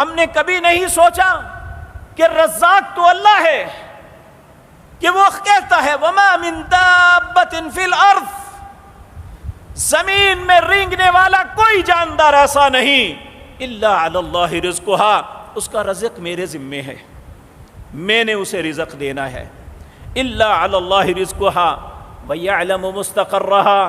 ہم نے کبھی نہیں سوچا کہ رزاق تو اللہ ہے، کہ وہ کہتا ہے وَمَا مِن دَابَّةٍ فِي الْأَرْضِ، زمین میں رینگنے والا کوئی جاندار ایسا نہیں اِلَّا عَلَى اللَّهِ رِزْقُهَا، اس کا رزق میرے ذمے ہے، میں نے اسے رزق دینا ہے۔ إِلَّا عَلَى اللَّهِ رِزْقُهَا وَيَعْلَمُ مُسْتَقَرَّهَا،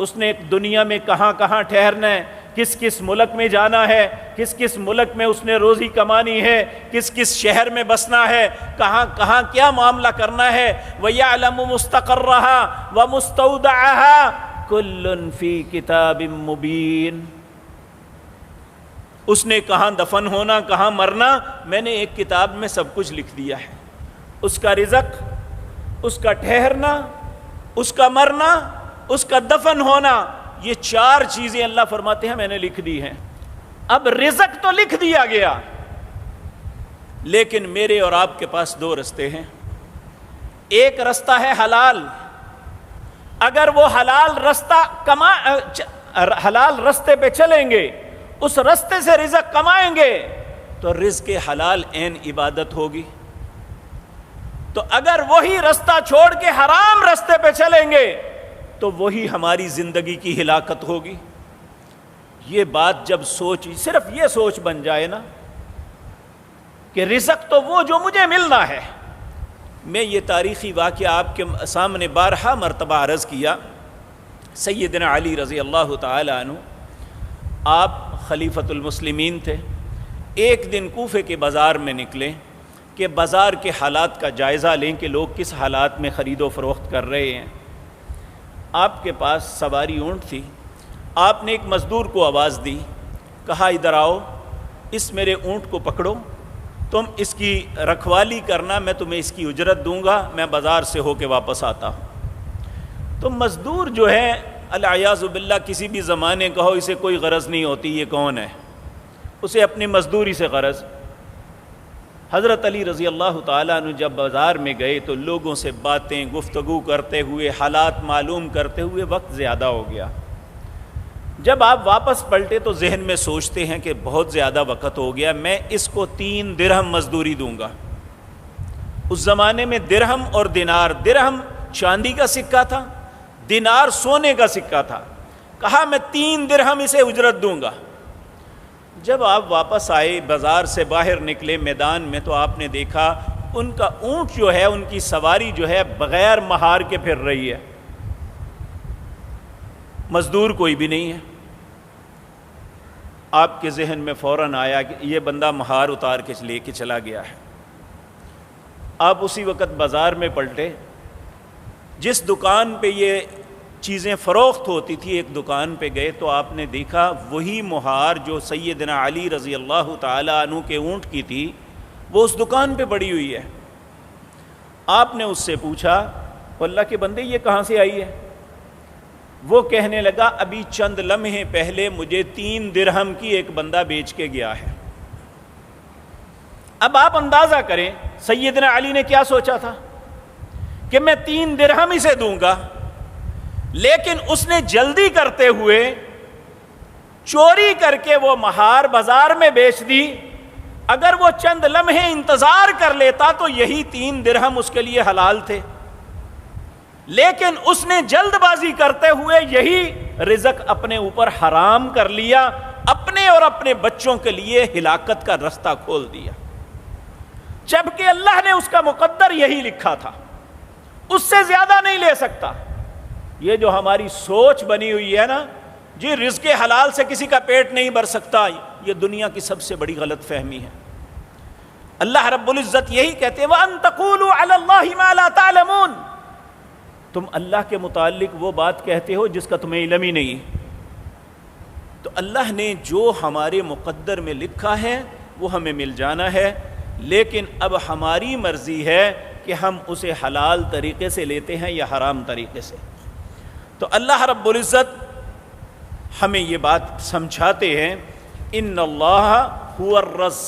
اس نے دنیا میں کہاں کہاں ٹھہرنا ہے، کس کس ملک میں جانا ہے، کس کس ملک میں اس نے روزی کمانی ہے، کس کس شہر میں بسنا ہے، کہاں کہاں کیا معاملہ کرنا ہے۔ وَيَعْلَمُ مُسْتَقَرَّهَا وَمُسْتَوْدَعَهَا كُلٌّ فِي كِتَابٍ مُبِينٍ، اس نے کہاں دفن ہونا، کہاں مرنا، میں نے ایک کتاب میں سب کچھ لکھ دیا ہے۔ اس کا رزق، اس کا ٹھہرنا، اس کا مرنا، اس کا دفن ہونا، یہ چار چیزیں اللہ فرماتے ہیں میں نے لکھ دی ہیں۔ اب رزق تو لکھ دیا گیا، لیکن میرے اور آپ کے پاس دو رستے ہیں۔ ایک رستہ ہے حلال، اگر وہ حلال رستے پہ چلیں گے، اس رستے سے رزق کمائیں گے تو رزق حلال عین عبادت ہوگی۔ تو اگر وہی رستہ چھوڑ کے حرام رستے پہ چلیں گے تو وہی ہماری زندگی کی ہلاکت ہوگی۔ یہ بات جب صرف یہ سوچ بن جائے نا کہ رزق تو وہ جو مجھے ملنا ہے۔ میں یہ تاریخی واقعہ آپ کے سامنے بارہا مرتبہ عرض کیا۔ سیدنا علی رضی اللہ تعالی عنہ، آپ خلیفۃ المسلمین تھے۔ ایک دن کوفے کے بازار میں نکلے کہ بازار کے حالات کا جائزہ لیں کہ لوگ کس حالات میں خرید و فروخت کر رہے ہیں۔ آپ کے پاس سواری اونٹ تھی۔ آپ نے ایک مزدور کو آواز دی، کہا ادھر آؤ، اس میرے اونٹ کو پکڑو، تم اس کی رکھوالی کرنا، میں تمہیں اس کی اجرت دوں گا، میں بازار سے ہو کے واپس آتا ہوں۔ تو مزدور جو ہے العیاذ باللہ کسی بھی زمانے کہو اسے کوئی غرض نہیں ہوتی یہ کون ہے، اسے اپنی مزدوری سے غرض۔ حضرت علی رضی اللہ تعالیٰ عنہ جب بازار میں گئے تو لوگوں سے باتیں گفتگو کرتے ہوئے، حالات معلوم کرتے ہوئے وقت زیادہ ہو گیا۔ جب آپ واپس پلٹے تو ذہن میں سوچتے ہیں کہ بہت زیادہ وقت ہو گیا، میں اس کو 3 درہم مزدوری دوں گا۔ اس زمانے میں درہم اور دینار، درہم چاندی کا سکہ تھا، دینار سونے کا سکہ تھا۔ کہا میں 3 درہم اسے اجرت دوں گا۔ جب آپ واپس آئے، بازار سے باہر نکلے میدان میں، تو آپ نے دیکھا ان کا اونٹ جو ہے، ان کی سواری جو ہے بغیر مہار کے پھر رہی ہے، مزدور کوئی بھی نہیں ہے۔ آپ کے ذہن میں فوراً آیا کہ یہ بندہ مہار اتار کے لے کے چلا گیا ہے۔ آپ اسی وقت بازار میں پلٹے، جس دکان پہ یہ چیزیں فروخت ہوتی تھی ایک دکان پہ گئے تو آپ نے دیکھا وہی مہار جو سیدنا علی رضی اللہ تعالی عنہ کے اونٹ کی تھی وہ اس دکان پہ پڑی ہوئی ہے۔ آپ نے اس سے پوچھا اللہ کے بندے یہ کہاں سے آئی ہے؟ وہ کہنے لگا ابھی چند لمحے پہلے مجھے 3 درہم کی ایک بندہ بیچ کے گیا ہے۔ اب آپ اندازہ کریں سیدنا علی نے کیا سوچا تھا کہ میں 3 درہم اسے دوں گا، لیکن اس نے جلدی کرتے ہوئے چوری کر کے وہ مہار بازار میں بیچ دی۔ اگر وہ چند لمحے انتظار کر لیتا تو یہی 3 درہم اس کے لیے حلال تھے، لیکن اس نے جلد بازی کرتے ہوئے یہی رزق اپنے اوپر حرام کر لیا، اپنے اور اپنے بچوں کے لیے ہلاکت کا رستہ کھول دیا، جبکہ اللہ نے اس کا مقدر یہی لکھا تھا، اس سے زیادہ نہیں لے سکتا۔ یہ جو ہماری سوچ بنی ہوئی ہے نا، جی رزق حلال سے کسی کا پیٹ نہیں بھر سکتا، یہ دنیا کی سب سے بڑی غلط فہمی ہے۔ اللہ رب العزت یہی کہتے ہیں وَأَن تَقُولُوا عَلَى اللَّهِ مَا لَا تَعْلَمُونَ، تم اللہ کے متعلق وہ بات کہتے ہو جس کا تمہیں علم ہی نہیں۔ تو اللہ نے جو ہمارے مقدر میں لکھا ہے وہ ہمیں مل جانا ہے، لیکن اب ہماری مرضی ہے کہ ہم اسے حلال طریقے سے لیتے ہیں یا حرام طریقے سے۔ تو اللہ رب العزت ہمیں یہ بات سمجھاتے ہیں ان اللہ هو الرزاق